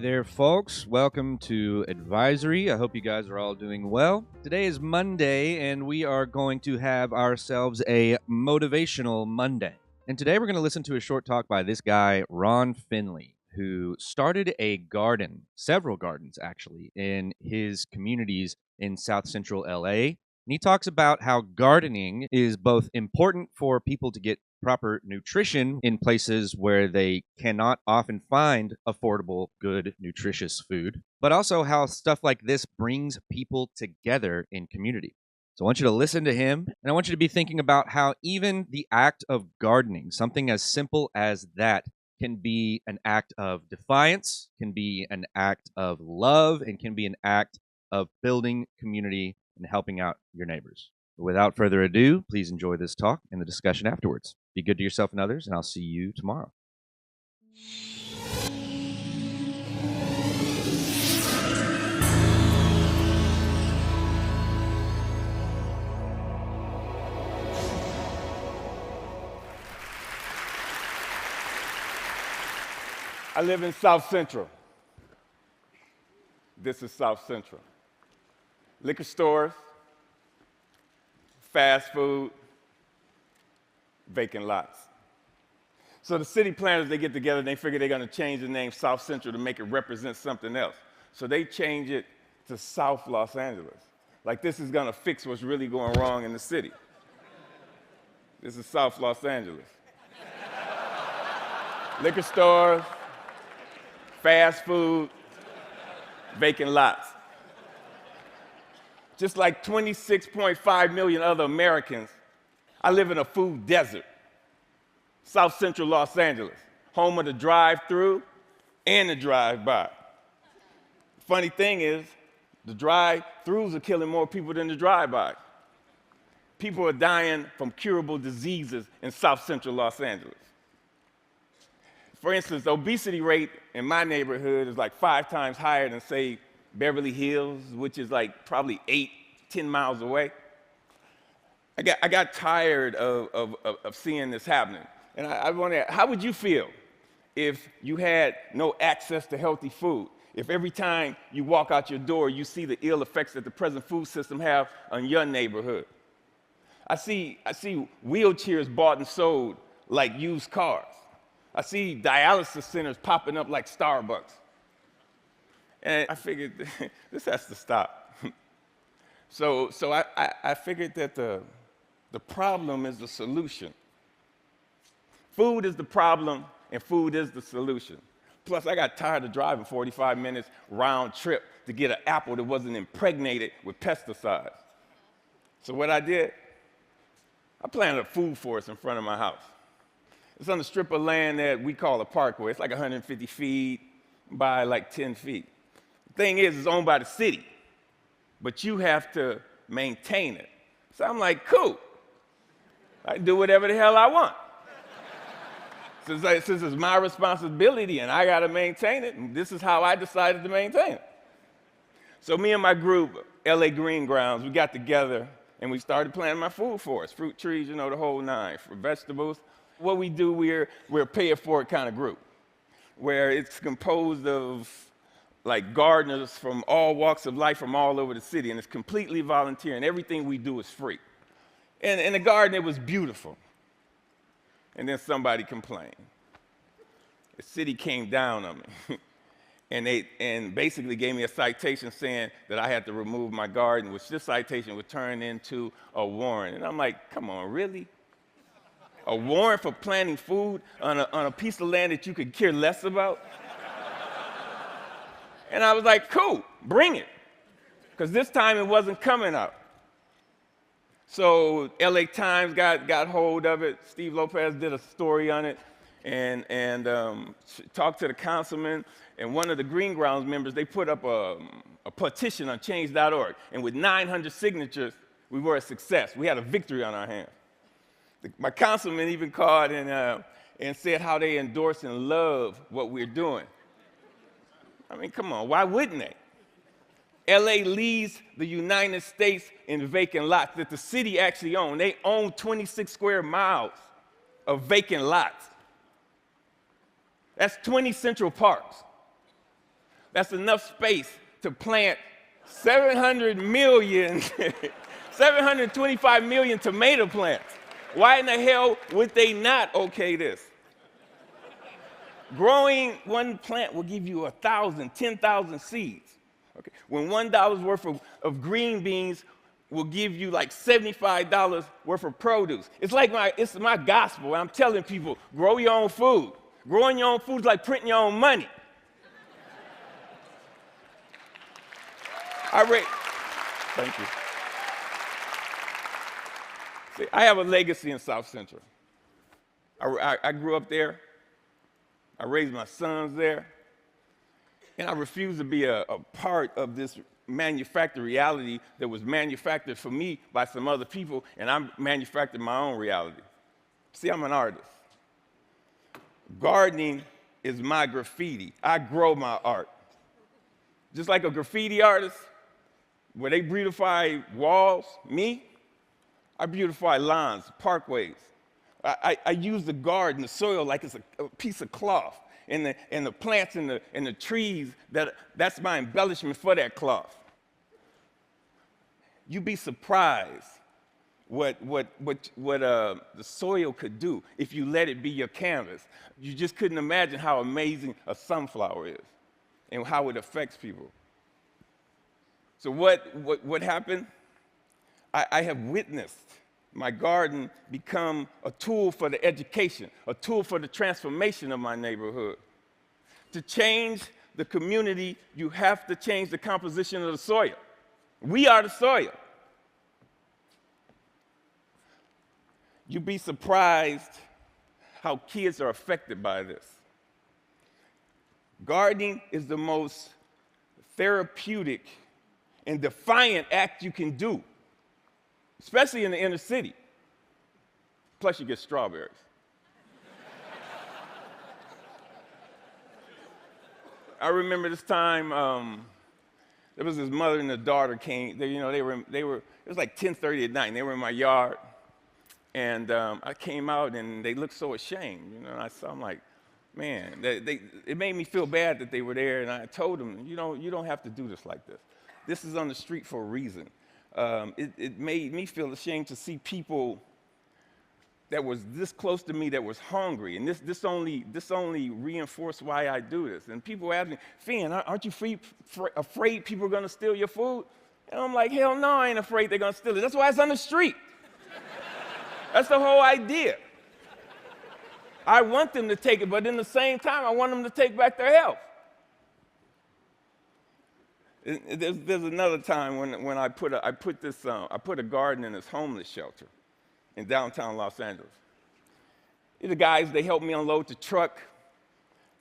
there, folks. Welcome to Advisory. I hope you guys are all doing well. Today is Monday, and we are going to have ourselves a Motivational Monday. And today we're going to listen to a short talk by this guy, Ron Finley, who started a garden, several gardens actually, in his communities in South Central LA. And he talks about how gardening is both important for people to get proper nutrition in places where they cannot often find affordable, good, nutritious food, but also how stuff like this brings people together in community. So I want you to listen to him, and I want you to be thinking about how even the act of gardening, something as simple as that, can be an act of defiance, can be an act of love, and can be an act of building community and helping out your neighbors. Without further ado, please enjoy this talk and the discussion afterwards. Be good to yourself and others, and I'll see you tomorrow. I live in South Central. This is South Central. Liquor stores, fast food, vacant lots. So the city planners, they get together and they figure they're going to change the name South Central to make it represent something else. So they change it to South Los Angeles. Like this is going to fix what's really going wrong in the city. This is South Los Angeles. Liquor stores, fast food, vacant lots. Just like 26.5 million other Americans, I live in a food desert. South Central Los Angeles, home of the drive-through and the drive-by. Funny thing is, the drive-throughs are killing more people than the drive-bys. People are dying from curable diseases in South Central Los Angeles. For instance, the obesity rate in my neighborhood is like 5 times higher than, say, Beverly Hills, which is like probably 8-10 miles away. I got tired of seeing this happening. And I wonder, how would you feel if you had no access to healthy food? If every time you walk out your door, you see the ill effects that the present food system have on your neighborhood? I see wheelchairs bought and sold like used cars. I see dialysis centers popping up like Starbucks. And I figured this has to stop. So I figured that the problem is the solution. Food is the problem, and food is the solution. Plus, I got tired of driving 45 minutes round trip to get an apple that wasn't impregnated with pesticides. So what I did, I planted a food forest in front of my house. It's on a strip of land that we call a parkway. It's like 150 feet by like 10 feet. The thing is, it's owned by the city, but you have to maintain it. So I'm like, cool. I can do whatever the hell I want. Since it's my responsibility and I got to maintain it, and this is how I decided to maintain it. So me and my group, LA Green Grounds, we got together and we started planting my food forest, fruit trees, the whole nine, for vegetables. What we do, we're a pay-it-forward kind of group, where it's composed of like gardeners from all walks of life from all over the city, and it's completely volunteer, and everything we do is free. And in the garden, it was beautiful. And then somebody complained. The city came down on me and basically gave me a citation saying that I had to remove my garden, which this citation would turn into a warrant. And I'm like, come on, really? A warrant for planting food on a piece of land that you could care less about? And I was like, cool, bring it. Because this time it wasn't coming out. So LA Times got hold of it. Steve Lopez did a story on it and talked to the councilman. And one of the Green Grounds members, they put up a petition on change.org. And with 900 signatures, we were a success. We had a victory on our hands. My councilman even called and said how they endorse and love what we're doing. I mean, come on, why wouldn't they? LA leads the United States in vacant lots that the city actually owns. They own 26 square miles of vacant lots. That's 20 Central Parks. That's enough space to plant 700 million, 725 million tomato plants. Why in the hell would they not okay this? Growing one plant will give you 1,000, 10,000 seeds. Okay. When $1 worth of green beans will give you like $75 worth of produce. It's my gospel. I'm telling people, grow your own food. Growing your own food is like printing your own money. Thank you. See, I have a legacy in South Central. I grew up there. I raised my sons there. And I refuse to be a part of this manufactured reality that was manufactured for me by some other people, and I manufactured my own reality. See, I'm an artist. Gardening is my graffiti. I grow my art. Just like a graffiti artist, where they beautify walls, I beautify lawns, parkways. I use the garden, the soil, like it's a piece of cloth. And the plants and the trees, that's my embellishment for that cloth. You'd be surprised what the soil could do if you let it be your canvas. You just couldn't imagine how amazing a sunflower is and how it affects people. So what happened? I have witnessed my garden become a tool for the education, a tool for the transformation of my neighborhood. To change the community, you have to change the composition of the soil. We are the soil. You'd be surprised how kids are affected by this. Gardening is the most therapeutic and defiant act you can do, especially in the inner city. Plus, you get strawberries. I remember this time, there was this mother and a daughter came. It was like 10:30 at night, and they were in my yard. And I came out, and they looked so ashamed. I'm like, man, it made me feel bad that they were there. And I told them, you don't have to do this like this. This is on the street for a reason. It made me feel ashamed to see people that was this close to me that was hungry. And this only reinforced why I do this. And people ask me, Finn, aren't you afraid people are going to steal your food? And I'm like, hell no, I ain't afraid they're going to steal it. That's why it's on the street. That's the whole idea. I want them to take it, but in the same time, I want them to take back their health. There's another time when I put a garden in this homeless shelter in downtown Los Angeles. The guys, they helped me unload the truck.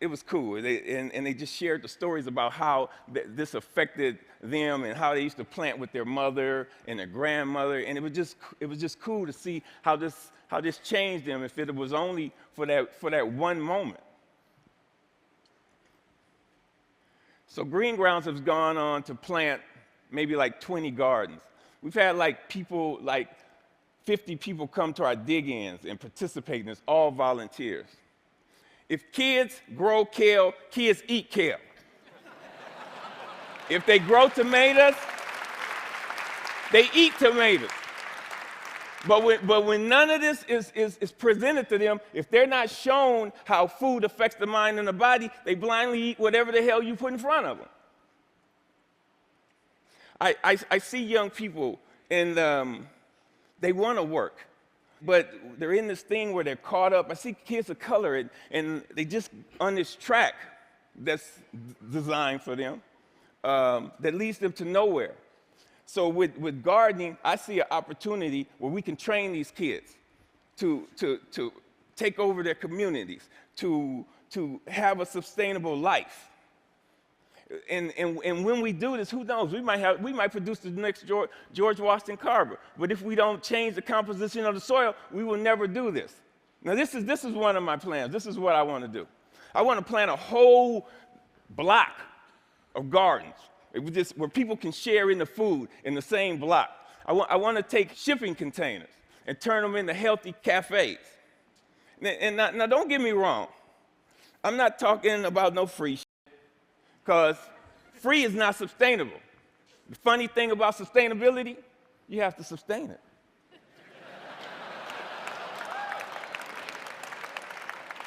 It was cool. They just shared the stories about how this affected them and how they used to plant with their mother and their grandmother. And it was just cool to see how this changed them if it was only for that one moment. So Green Grounds has gone on to plant maybe like 20 gardens. We've had like 50 people come to our dig-ins and participate in this, all volunteers. If kids grow kale, kids eat kale. If they grow tomatoes, they eat tomatoes. But when none of this is presented to them, if they're not shown how food affects the mind and the body, they blindly eat whatever the hell you put in front of them. I see young people, and they want to work, but they're in this thing where they're caught up. I see kids of color, and they just on this track that's designed for them that leads them to nowhere. So with gardening, I see an opportunity where we can train these kids to take over their communities, to have a sustainable life. And when we do this, who knows? We might produce the next George Washington Carver. But if we don't change the composition of the soil, we will never do this. Now, this is one of my plans. This is what I want to do. I want to plant a whole block of gardens where people can share in the food in the same block. I want to take shipping containers and turn them into healthy cafes. And now don't get me wrong. I'm not talking about no free shit, because Free is not sustainable. The funny thing about sustainability, you have to sustain it.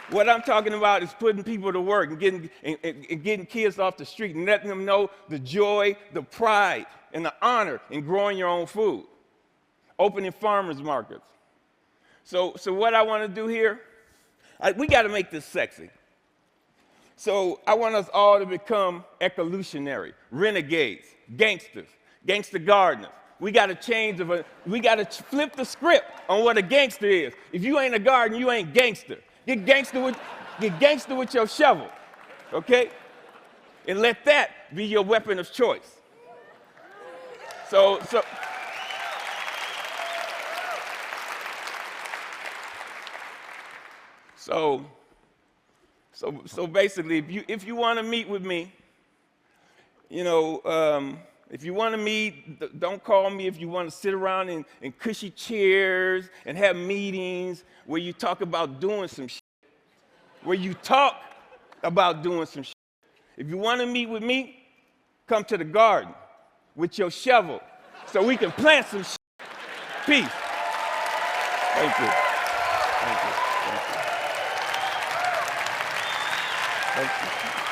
What I'm talking about is putting people to work and getting kids off the street and letting them know the joy, the pride, and the honor in growing your own food. Opening farmers markets. So what I want to do here, we got to make this sexy. So I want us all to become ecolutionary, renegades, gangsters, gangster gardeners. We got to we got to flip the script on what a gangster is. If you ain't a gardener, you ain't gangster. Get gangster with your shovel, okay? And let that be your weapon of choice. So basically, if you want to meet with me, if you want to meet, don't call me if you want to sit around in cushy chairs and have meetings where you talk about doing some shit. Where you talk about doing some shit. If you want to meet with me, come to the garden with your shovel so we can plant some shit. Peace. Thank you. Thank you. Thank you. Thank you.